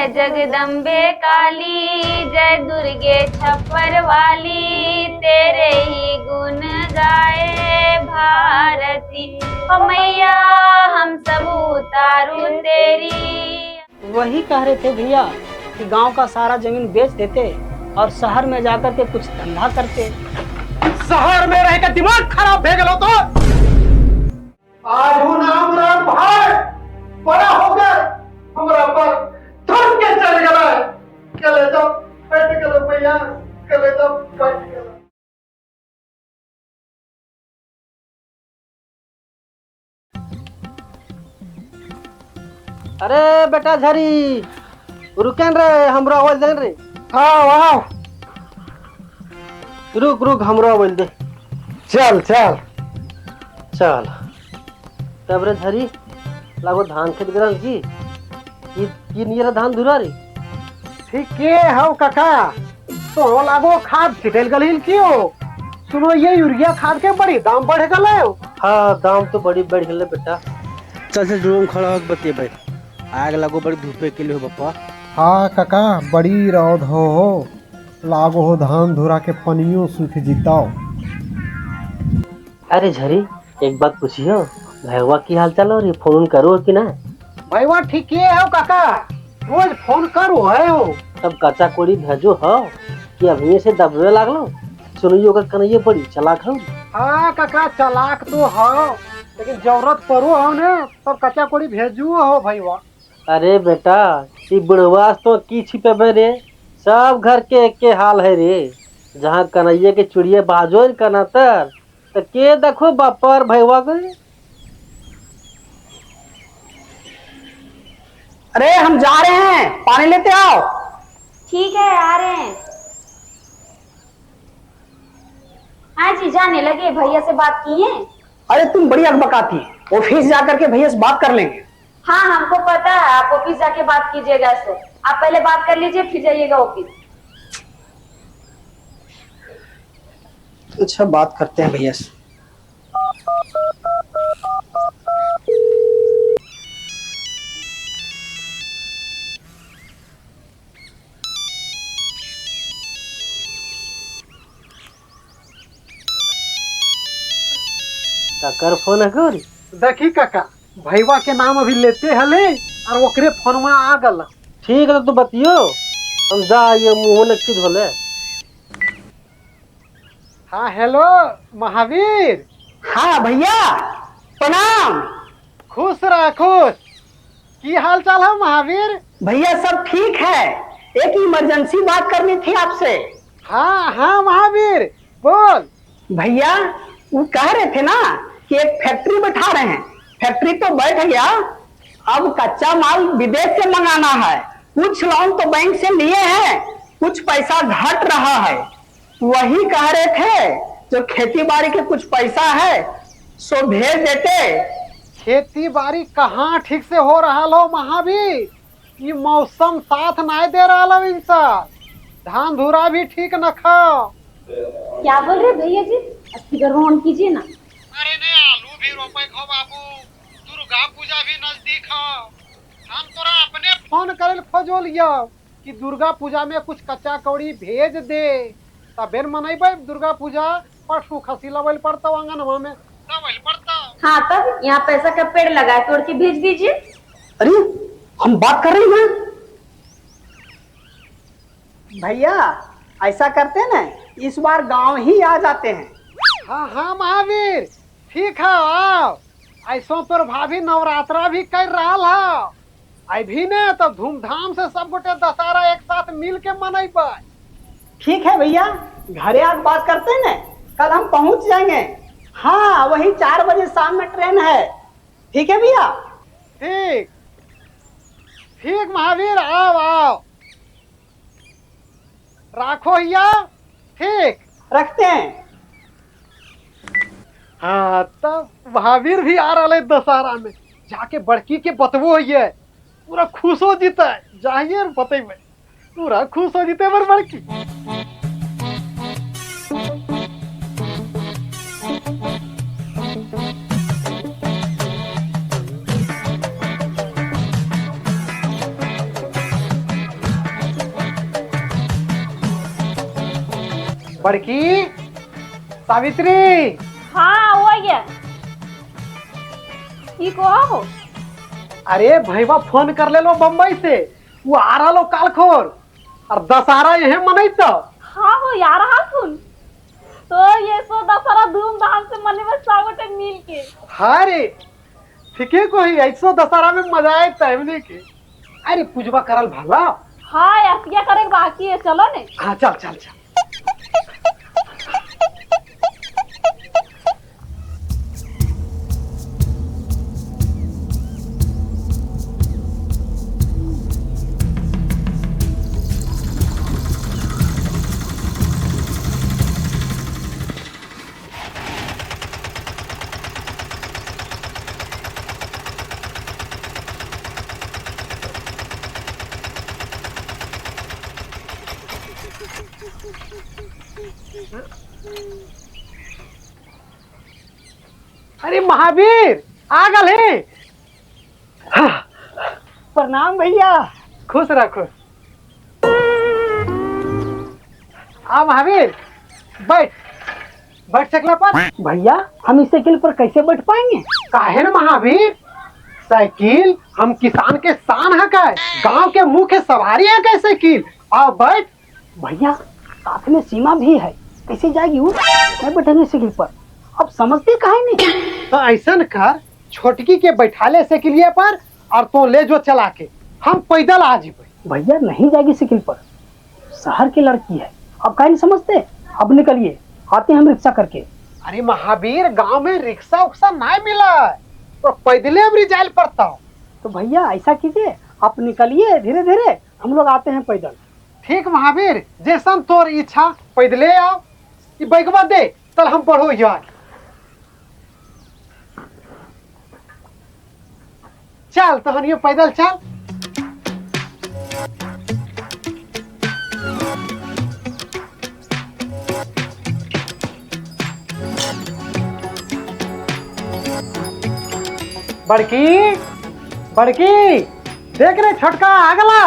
जगदम्बे काली, जय दुर्गे छप्पर वाली, तेरे ही गुण गाए भारती। ओ मैया हम सब उतारू तेरी। वही कह रहे थे भैया कि गांव का सारा जमीन बेच देते और शहर में जाकर के कुछ धंधा करते। शहर में रह के दिमाग खराब हो गया तो आज हूँ नाम राम भाई बड़ा हो गया हमरा पर थम के चल गया चले जाओ बैठ के भैया चले जाओ बैठ के। अरे बेटा झरी रुकेन रे हमरो आवाज दे रे। हाँ वाह रुक रुक हमरो आवाज दे। चल चल चल तब रे झरी लागो धान खेत गिरल की ये नियर धान धुरा रे। ठीक है हाउ काका तो लागो खाद छिटल गलिल क्यों सुनो ये यूरिया खाद के बड़ी दाम बढ़ गए। हाँ दाम तो बड़ी बढ़ गए बेटा। चल से रूम खड़ा होके बतिए भाई आग लागो बड़ी धूपे के लिए हो बप्पा। हाँ काका बड़ी रौद हो लागो हो धान धुरा के पनियों सूख जीताओ। अरे झरी एक बात पूछियो भैया की हाल चाल हो रही फोन करो कि ना। भाई वह ठीक है हो काका रोज फोन करो है हो। तब कच्चा कोड़ी भेजो हो कि अभी से दबवे लागलो सुनियो का कन्हैया बड़ी चलाक हो। हाँ काका चलाक तो हो लेकिन जरूरत पड़ो हो ने तब कच्चा कोड़ी भेजू हो भाई वाह। अरे बेटा ये बुढ़वास तो की छिपेबे रे सब घर के एक के हाल है रे। जहाँ कन्हैया के चुड़िए बाजो कनातर तो के देखो बापर भैया के। अरे हम जा रहे हैं पानी लेते आओ। ठीक है आ रहे हैं। हाँ जी जाने लगे भैया से बात की है। अरे तुम बड़ी अकबकाती ऑफिस जाकर के भैया से बात कर लेंगे। हाँ हमको पता है आप ऑफिस जाके बात कीजिएगा इससे। आप पहले बात कर लीजिए फिर जाइएगा ऑफिस। अच्छा बात करते हैं भैया से। कर फोन है गोरी। देखी काका भैया के नाम अभी लेते हले और ओकरे फोन में आ गल। ठीक है तो बतियो हम जा ये मुंह नक्की धोले। हाँ हेलो महावीर। हाँ भैया प्रणाम। खुश रह खुश। की हाल चाल है महावीर। भैया सब ठीक है एक इमरजेंसी बात करनी थी आपसे। हाँ हाँ महावीर बोल। भैया वो कह रहे थे ना कि एक फैक्ट्री बैठा रहे हैं। फैक्ट्री तो बैठ गया अब कच्चा माल विदेश से मंगाना है। कुछ लोन तो बैंक से लिए हैं कुछ पैसा घट रहा है। वही कह रहे थे जो खेती बाड़ी के कुछ पैसा है सो भेज देते। खेती बाड़ी कहाँ ठीक से हो रहा लो महावीर। ये मौसम साथ नहीं दे रहा इंसान। धान धुरा भी ठीक न खाओ। क्या बोल रहे भैया जी स्पीकर ऑन कीजिए ना। अरे ने आलू भी रोपे खो बाबू दुर्गा पूजा भी नजदीक है। हम तोरा अपने फोन करे खोजो लिया कि दुर्गा पूजा में कुछ कच्चा कौड़ी भेज दे तबे मनेबे दुर्गा पूजा। पशु खसी लवल पड़ता आंगनवा में लवल पड़ता। हाँ तब यहाँ पैसा का पेड़ लगाए तोड़ के भेज दीजिए। अरे हम बात कर रहे हैं भैया ऐसा करते ना इस बार गांव ही आ जाते हैं। हाँ हाँ महावीर ठीक है आओ। ऐसो तोर भाभी नवरात्रा भी कर रहा है अभी ने तो धूमधाम से सब गोटे दशहरा एक साथ मिल के मनेबे। ठीक है भैया घरे आज बात करते हैं ना कल हम पहुंच जाएंगे। हाँ वही 4 बजे शाम में ट्रेन है। ठीक है भैया। ठीक ठीक महावीर आओ आओ राखो भैया ठीक रखते हैं। हाँ तब महावीर भी आ रहा है दशहरा में जाके बड़की के बतबो है पूरा खुश हो जीता है। जाइए बतेबे पूरा खुश हो जीते बर बड़की। बड़की सावित्री, हाँ वो ये की को हो? अरे भैया फोन कर ले लो बम्बई से, वो आ रहा लो काल खोर और दशहरा यही मनई तो। हाँ हो यार, हाँ सुन तो ये सो दशहरा धूमधाम से मनेबे सब गोटे मिल के। हाँ रे ठीके को ही ऐसो दशहरा में मजा आए तहमने के। अरे पूजवा करल भला। हाँ ऐसिया करे के बाकी है, चलो ने। हाँ चल चल चल। अरे महावीर आ गए। हाँ, प्रणाम भैया। खुश रखो। आ महावीर बैठ, बैठ सकला पर। भैया हम इस साइकिल पर कैसे बैठ पाएंगे? काहे न महावीर, साइकिल हम किसान के शान है का, गांव के मुख्य सवारी है का साइकिल। आओ बैठ। भैया साथ में सीमा भी है, कैसे जाएगी वो? मैं बैठेंगे साइकिल पर। अब समझते काहे नहीं? तो ऐसा कर, छोटकी के बैठाले साइकिलिए पर और तो ले जो चला के, हम पैदल आ जीबे। भैया नहीं जाएगी साइकिल पर, शहर की लड़की है। अब काहे नहीं समझते? अब निकलिए, आते हैं हम रिक्शा करके। अरे महावीर गांव में रिक्शा उक्सा नहीं मिला है, तो पैदले हम रिजाइल पड़ता हूँ। तो भैया ऐसा कीजिए, आप निकलिए धीरे धीरे, हम लोग आते हैं पैदल। ठीक महावीर, जैसन तोर इच्छा, पैदले आओ। ये बैगवा दे, चल हम बढ़ो यार। चल तो ये पैदल चल। बड़की बड़की देख रे, छोटका आ गला।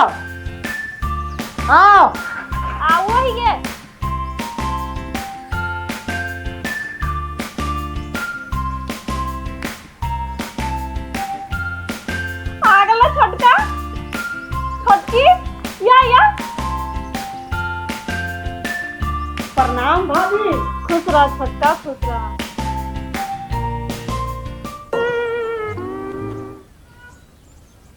आओ आओ ही ये आगला छोटका छोटकी या प्रणाम भाभी। खुश रह छोटका, खुश रह।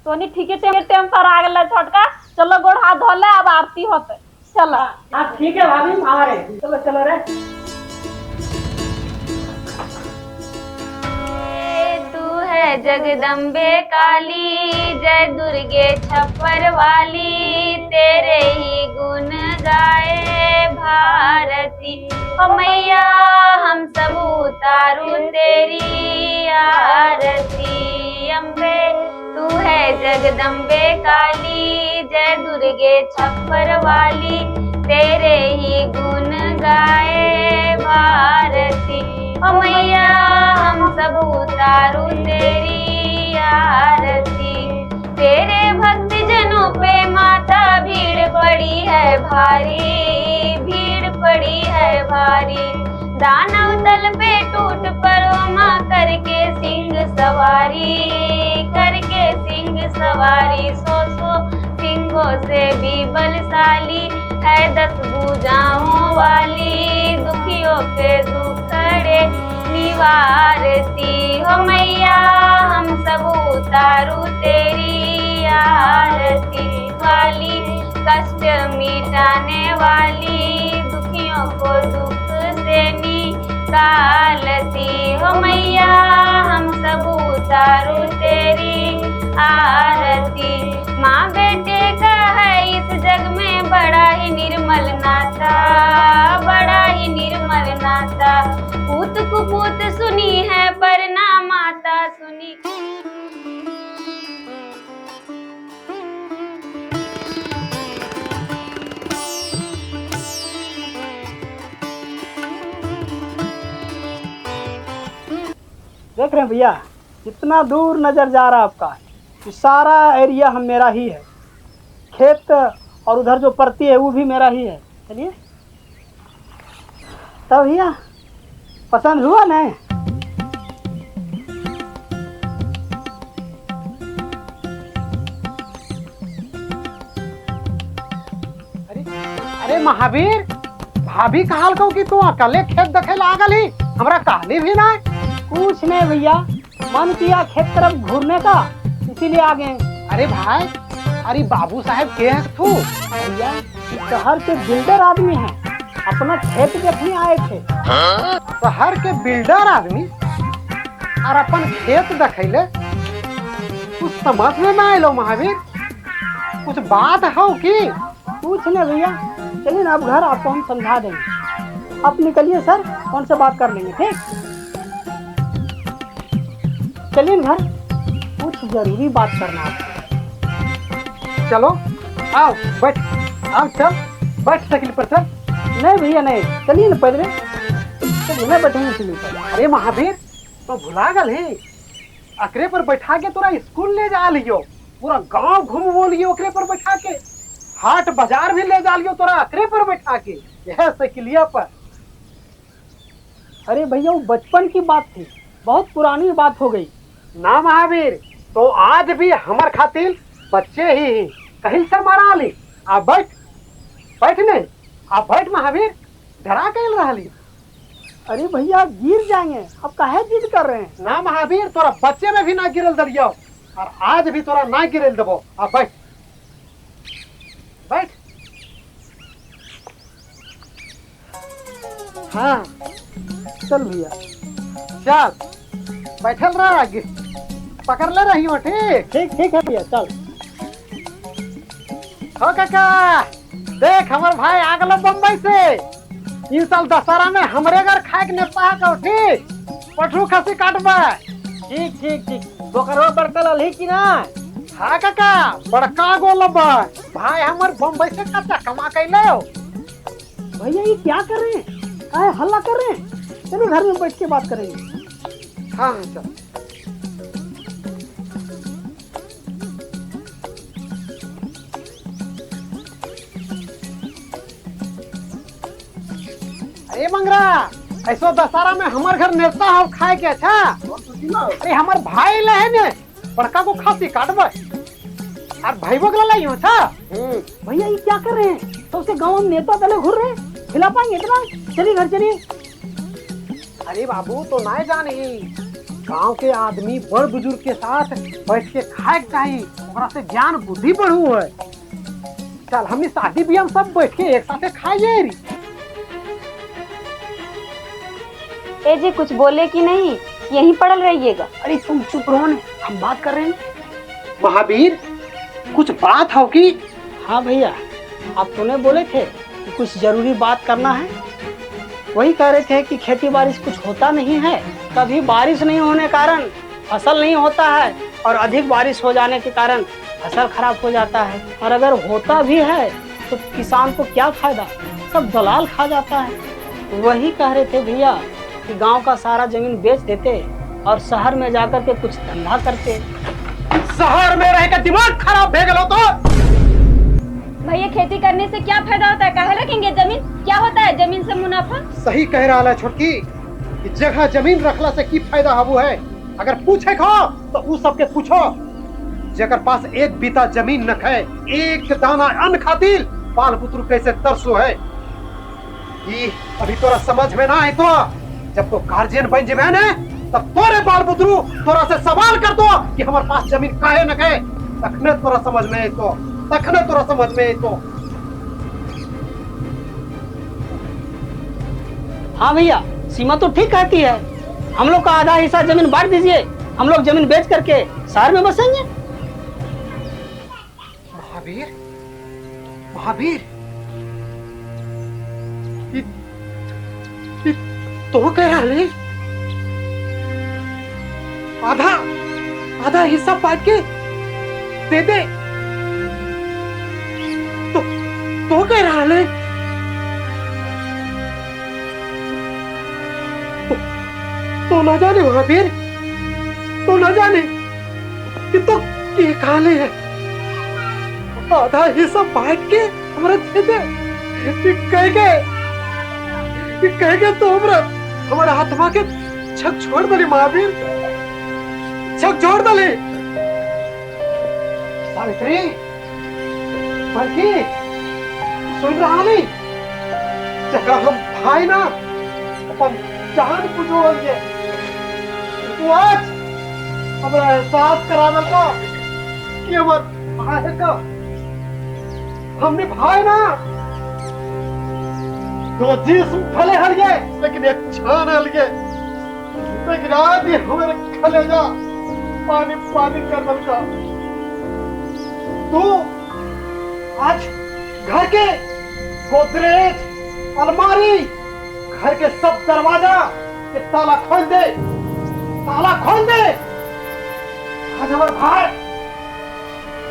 सोनी ठीक है, टेम पर आ गला छोटका। चलो गोड़ हाथ धो ले, अब आरती होते। चलो हाँ ठीक है भाभी, हम आ रहे हैं। चलो चलो रे। तू है जगदम्बे काली, जय दुर्गे छप्पर वाली, तेरे ही गुण गाए भारती। ओ मैया हम सब उतारू तेरी आरती। अम्बे तू है जगदम्बे काली, जय दुर्गे छप्पर वाली, तेरे ही गुण गाए भारती। ओ मैया हम सब उतारू तेरी आरती। तेरे भक्त जनों पे माता भीड़ पड़ी है भारी, भीड़ पड़ी है भारी। दानव दल पे टूट पड़ो माँ, करके सिंह सवारी, करके सिंह सवारी। सो सिंहों से भी बलशाली है 10 भुजाओं वाली, दुखियों के दुखड़े निवारती। हो मैया हम सब उतारू तेरी आरती वाली, कष्ट मिटाने वाली, दुखियों को दुख से निकालती। हो मैया हम सब उतारू तेरी आरती। माँ बेटे का है इस जग में बड़ा ही निर्मल नाता, बड़ा ही निर्मल नाता। पूत कुपूत सुनी है पर ना माता सुनी। देख रहे हैं भैया, कितना दूर नजर जा रहा है आपका। ये सारा एरिया हम मेरा ही है, खेत और उधर जो परती है वो भी मेरा ही है। चलिए तो भैया पसंद हुआ ना? अरे महावीर, भाभी कहल कहू कि तू अकेले खेत देखे लागल ही, हमरा कहली भी ना। कुछ नहीं भैया, मन किया खेत तरफ घूरने का, इसीलिए आ गए। अरे भाई, अरे बाबू साहब के है तू? भैया शहर के बिल्डर आदमी हैं, अपना खेत देखने आए थे। शहर के बिल्डर आदमी और अपन खेत देखेले, कुछ समझ में ना आलो महावीर, कुछ बात हो कि? कुछ नहीं भैया, चलिए ना अब घर आपको हम समझा देंगे। आप निकलिए सर, कौन से बात कर लेंगे, ठीक? चलिए घर, कुछ जरूरी बात करना आपको। चलो आओ बैठ, आओ चल बैठ साइकिल पर चल। नहीं भैया नहीं, चलिए ना पैदल, चलिए ना बैठेंगे साइकिल पर। अरे महावीर, तो भुला गल है, अकरे पर बैठा के तोरा स्कूल ले जा लियो, पूरा गांव घूमवो लियो ओकरे पर बैठा के, हाट बाजार भी ले जा लियो तोरा अकरे पर बैठा के, यह साइकिलिया पर। अरे भैया वो बचपन की बात थी, बहुत पुरानी बात हो गई। ना महावीर, तो आज भी हमार खातिर बच्चे ही कहीं से मरा ली। आप बैठ, बैठ नहीं, आप बैठ महावीर, डरा कैल रही। अरे भैया गिर जाएंगे, अब काहे जिद कर रहे हैं? ना महावीर, तोरा बच्चे में भी ना गिरल दरियो, और आज भी तोरा ना गिरल देबो। आप बैठ, बैठ। हाँ चल भैया, चल बैठल रह, आगे पकड़ ले रही हो, ठीक? ठीक है भैया, चल। हो काका, देख हमार भाई आ गलो बम्बई से, इस साल दशहरा में हमरे घर खाए के नेता है, ठीक? पठरू खसी काटबा। ठीक ठीक ठीक, बोकरवा बड़का ललही कि ना? हाँ काका, बड़का गोल भाई हमार बम्बई से कच्चा कमा के लो। भैया ये क्या कर रहे हैं? काहे हल्ला कर रहे हैं? चलो घर में बैठ के बात करेंगे। हाँ चल। अरे मंगरा, ऐसो दशहरा में हमार घर नेता हो खाए के। अच्छा, अरे हमार भाई लहे ने बड़का को खासी काटबे, और भाई बगला लाई हो। अच्छा भैया ये क्या कर रहे हैं? तो उसे गाँव में नेता तले घूर रहे हैं, खिला पाएंगे इतना? चलिए घर चलिए। अरे बाबू, तो ना जानी, गांव के आदमी बड़ बुजुर्ग के साथ बैठ के खाए के चाहिए, ओकरा से ज्ञान बुद्धि बढ़ू है। चल हमनी शादी भी हम सब बैठ के एक साथ खाइए। ए जी कुछ बोले कि नहीं, यहीं पड़ल रहिएगा। अरे तुम चुप रहो ने, हम बात कर रहे हैं। महावीर, कुछ बात हो कि? हाँ भैया, आप तूने बोले थे कि कुछ जरूरी बात करना है, वही कह रहे थे कि खेती बारिश कुछ होता नहीं है, कभी बारिश नहीं होने कारण फसल नहीं होता है, और अधिक बारिश हो जाने के कारण फसल खराब हो जाता है, और अगर होता भी है तो किसान को क्या फायदा, सब दलाल खा जाता है। वही कह रहे थे भैया कि गांव का सारा जमीन बेच देते और शहर में जाकर के कुछ धंधा करते। शहर में रह के दिमाग खराब भे गलो तो? भैया खेती करने से क्या फायदा होता है? काहे रखेंगे जमीन? क्या होता है जमीन से मुनाफा? सही कह रहा है छोटकी, कि जगह जमीन रखला से की फायदा हबू है। अगर पूछे खो तो उ सबके पूछो, जेकर पास एक बीता जमीन न है, एक दाना अन्न खातिर बाल पुत्र कैसे तरसो है। ये अभी तोरा समझ में ना आए तो जब तो गार्जियन बन जेबे ने, तब तोरे बाल पुत्रु तोरा से सवाल कर दो कि हमारे पास जमीन काहे न है, तखने तोरा समझ में आए तो, तखने तोरा समझ में आए तो। हाँ भैया, सीमा तो ठीक कहती है, हम लोग का आधा हिस्सा जमीन बांट दीजिए, हम लोग जमीन बेच करके शहर में बसेंगे। महावीर, महावीर, तो कह रहा है आधा आधा हिस्सा बांट के दे दे, तो कह रहा है तो न जाने महावीर, तो न जाने कि तो ये काले है, आधा हिस्सा बांट के हमारा दे दे, कह के कि कहेगा तो हमारे हाथवा के छक छोड़ दली महावीर, छक छोड़ दली। सावित्री बल्कि सुन रहा नहीं, जगह हम भाई ना अपन जान बुझो लिए तू आज हमारा एहसास कराना का कि हमार भाई का हमने भाई ना तो जिस भले हल गए लेकिन एक क्षण हल गए, लेकिन आज ये हमारे कलेजा पानी पानी कर का। तू आज घर के गोदरेज, अलमारी, घर के सब दरवाजा के ताला खोल दे, ताला खोल दे। आज हमारे भाई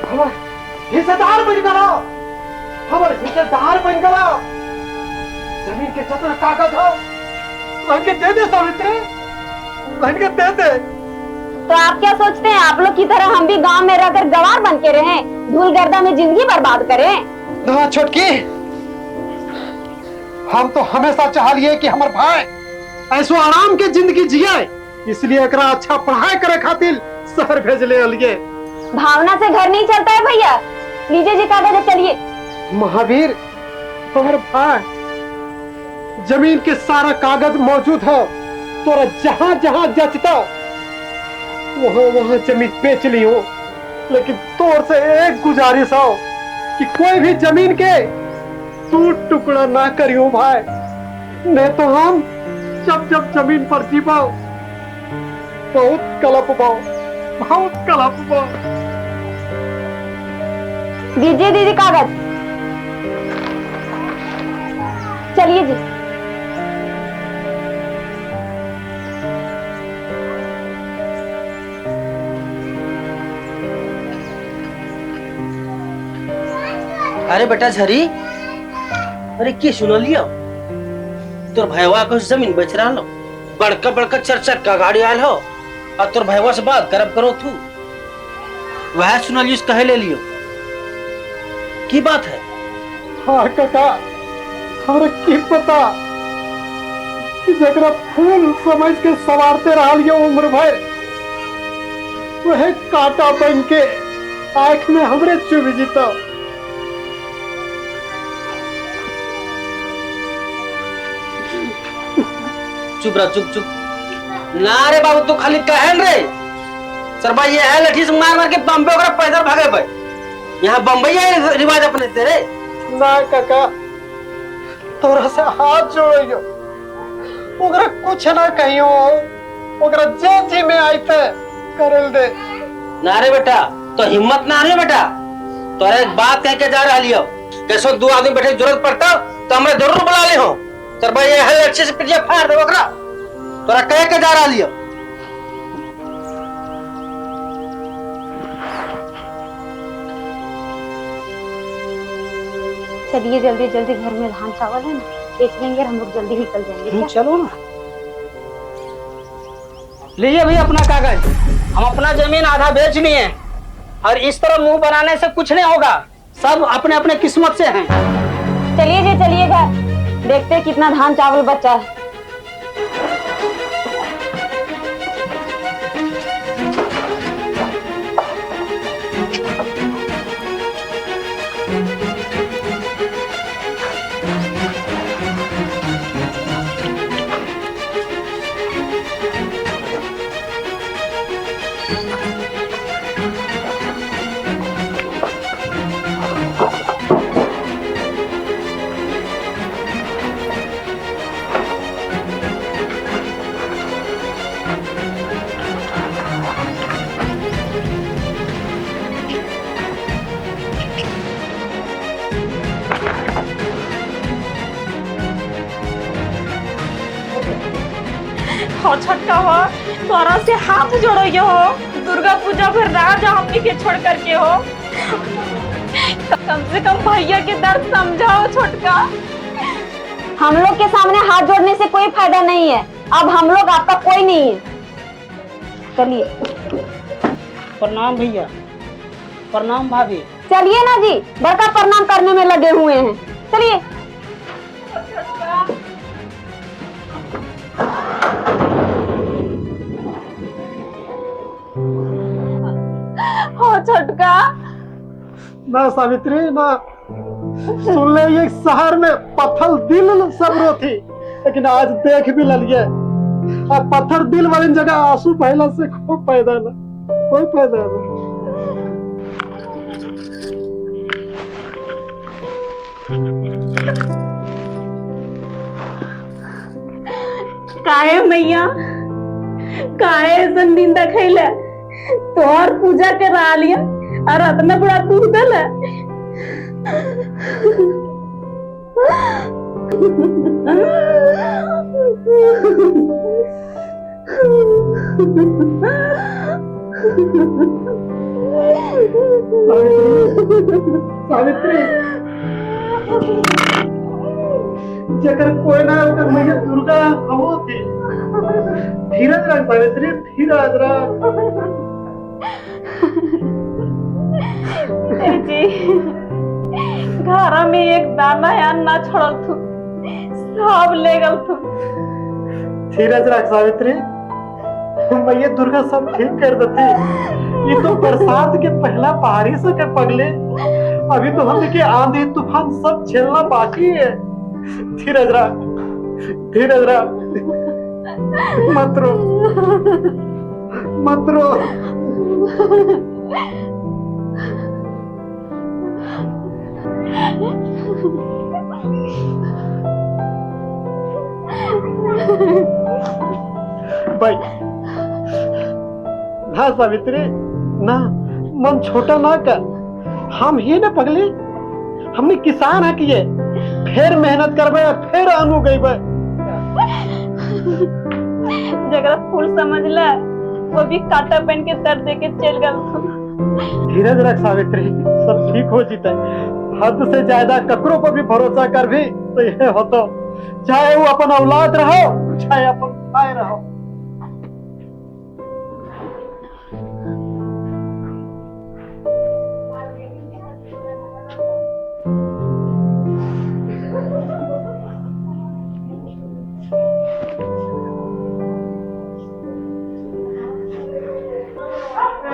हमारे हिस्सेदार बन गया, हमारे हिस्सेदार बन गया। जमीन के जितना कागज हो बहन के दे दे सावित्री, बहन के दे दे। तो आप क्या सोचते हैं आप लोग की तरह हम भी गांव में रहकर गवार बन के रहें, धूल गर्दा में जिंदगी बर्बाद करें? ना छोटकी, हम तो हमेशा चाह लिए कि हमारे भाई ऐसो आराम के जिंदगी जिए, इसलिए एकरा अच्छा पढ़ाई करे खातिर शहर भेज ले लिए। भावना से घर नहीं चलता है भैया। लीजिए जी कागज, चलिए। महावीर हमारे भाई जमीन के सारा कागज मौजूद है, तोरा जहां जहां जचता वहां वहां जमीन बेच ली हो, लेकिन तोर से एक गुजारिश हो कि कोई भी जमीन के टूट टुकड़ा ना करियो भाई, नहीं तो हम जब जब जमीन पर जीवाओ बहुत कलप पाओ, बहुत कलप पाओ। दीजिए दीदी कागज, चलिए जी। अरे बेटा झरी, अरे के सुन लियो तोर भैया को जमीन बेच रहा लो, बड़का बड़का 4 का गाड़ी आयल हो और तोर भैया से बात करब करो तू, वह सुन लियो कहे ले लियो की बात है? हाँ काका, हमारे की पता कि जगरा फूल समझ के सवारते रहा लियो उम्र भर, वह काटा बन के आंख में हमरे चुभ जीता। चुप रह, चुप चुप ना रे बाबू, तू खाली कहल रे सर भाई, ये है लठी से मार मार के बम्बे ओकरा पैदल भागे भाई, यहाँ बम्बई है रिवाज अपने तेरे। ना काका, तोरा से हाथ जोड़ियो, ओकरा कुछ ना कहियो, ओकरा जे जी में आइते करल दे। ना रे बेटा, तो हिम्मत ना रे बेटा, तोरे एक बात कह के जा रहा लियो, कैसो 2 आदमी बैठे जरूरत पड़ता तो हमरा जरूर बुला ले हो सर भाई, ये है अच्छे से पिटिया फाड़ दे ओकरा, तोरा कह के जा रहा लियो। चलिए जल्दी जल्दी, घर में धान चावल है ना, बेच लेंगे और हम लोग जल्दी निकल जाएंगे। क्या? चलो ना, लीजिए भैया अपना कागज, हम अपना जमीन आधा बेच लिए और इस तरह मुंह बनाने से कुछ नहीं होगा, सब अपने अपने किस्मत से हैं। चलिए जी, चलिएगा, देखते हैं कितना धान चावल बचा है। हो छटका हो, तोरा से हाथ जोड़ो हो, दुर्गा पूजा फिर रहा जा हमनी के छोड़ करके हो, कम से कम भैया के दर्द समझाओ छोटका। हम लोग के सामने हाथ जोड़ने से कोई फायदा नहीं है, अब हम लोग आपका कोई नहीं है। चलिए। प्रणाम भैया, प्रणाम भाभी। चलिए ना जी, बड़का प्रणाम करने में लगे हुए हैं, चलिए। हाँ छोटका। ना सावित्री ना, सुन ले ये शहर में पत्थर दिल सब रो थी, लेकिन आज देख भी ललिए अब पत्थर दिल वाली जगह आंसू पहला से कोई पैदा ना। काहे मैया, काहे ऐसा निंदा खैले? तोहर पूजा करा लिया और इतना बड़ा दुख दिल। सावित्री जकर कोई ना ओकर मैया दुर्गा हो थी। धीरज रख सावित्री, धीरज रख। जी घर में एक दाना यान ना छोड़ल थू, सब ले गल थू। धीरज रख सावित्री, मैया दुर्गा सब ठीक कर देती। ये तो बरसात के पहला बारिश के पगले, अभी तो हम के आंधी तूफान सब झेलना बाकी है। धीरज रख, धीरज रख, मत रो, मत रो। भाई ना सावित्री ना, मन छोटा ना कर। हम ही ना पगली, हमने किसान है किए, फिर मेहनत करबे, फिर आनू गईबे। जगरा फूल समझ ले, वो भी कांटा पहन के दर्द दे के चल गल। धीरज रख सावित्री, सब ठीक हो जीते। हद से ज्यादा ककरों पर भी भरोसा कर भी तो ये होतो, चाहे वो अपन औलाद रहो, चाहे अपन भाई रहो।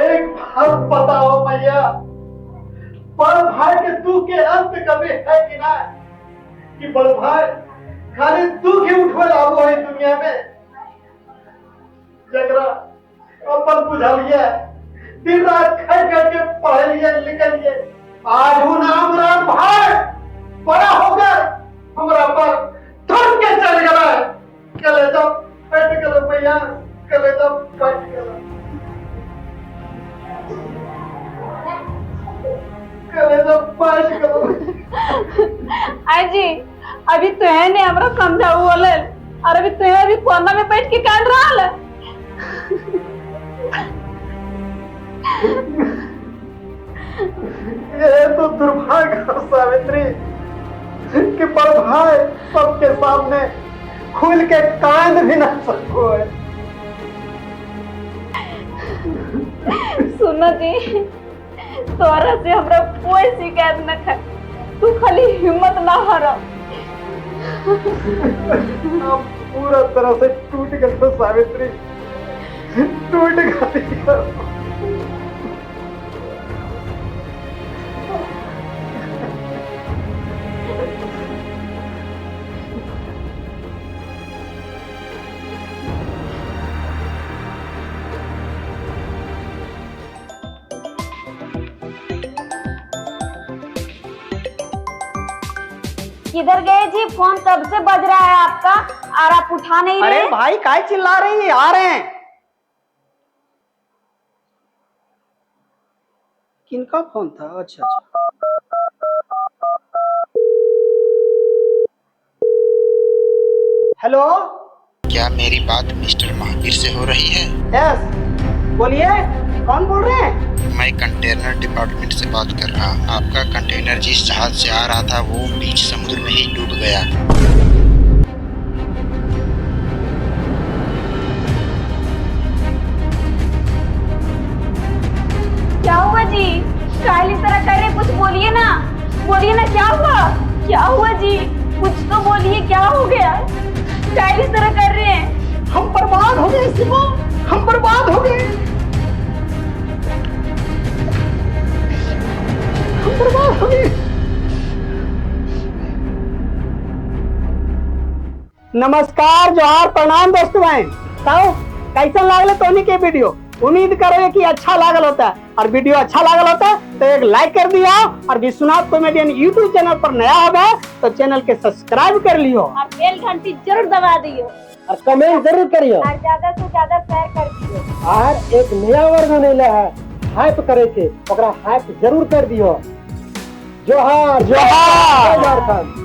एक बात बताओ भैया, बड़ भाई के दुख के अंत कभी है कि ना? कि बड़ भाई खाली दुख ही उठवे लाभो है दुनिया में। जगरा अपन बुझा लिया, दिन रात खाई करके पढ़ लिए लिख लिए, आज हूं नाम राम भाई बड़ा होकर हमरा पर थम के चल गया। कलेजा कट गया भैया, कलेजा कट गया। जी अभी तो है ने हमरा समझाऊ बोले, और अभी तो है अभी कोना में बैठ के काट रहा है। ये तो दुर्भाग्य सावित्री कि बड़ भाई सबके सामने खुल के कान भी ना सको है। सुनो जी, तोरा से हमरा कोई शिकायत न है, तू खाली हिम्मत ना हारो। अब पूरा तरह से टूट गया सावित्री, टूट गया। किधर गए जी? फोन कब से बज रहा है आपका और आप उठा नहीं रहे। अरे भाई काय चिल्ला रही है? आ रहे हैं। किनका फोन था? अच्छा अच्छा। हेलो, क्या मेरी बात मिस्टर महावीर से हो रही है? यस, बोलिए, कौन बोल रहे हैं? मैं कंटेनर डिपार्टमेंट से बात कर रहा हूँ। आपका कंटेनर जिस जहाज से आ रहा था वो बीच समुद्र में ही डूब गया। क्या हुआ जी? काली तरह कर रहे, कुछ बोलिए ना, बोलिए ना, क्या हुआ? क्या हुआ जी? कुछ तो बोलिए, क्या हो गया? काली तरह कर रहे हैं। हम बर्बाद हो गए सिमो, हम बर्बाद हो गए। नमस्कार, जोहार, प्रणाम दोस्तों। ताऊ कैसा लागल तोनी के वीडियो? उम्मीद करो कि अच्छा लागल होता है, और वीडियो अच्छा लागल होता है तो एक लाइक कर दिया, और विश्वनाथ कॉमेडियन यूट्यूब चैनल पर नया होगा तो चैनल के सब्सक्राइब कर लियो, और बेल घंटी जरूर दबा दियो, और कमेंट जरूर करियो, और ज्यादा से ज्यादा शेयर कर दियो। और एक नया वर्ग बनेला है हाइप करे के, ओकरा हाइप जरूर कर दियो। जोहार जोहार। जय झारखंड।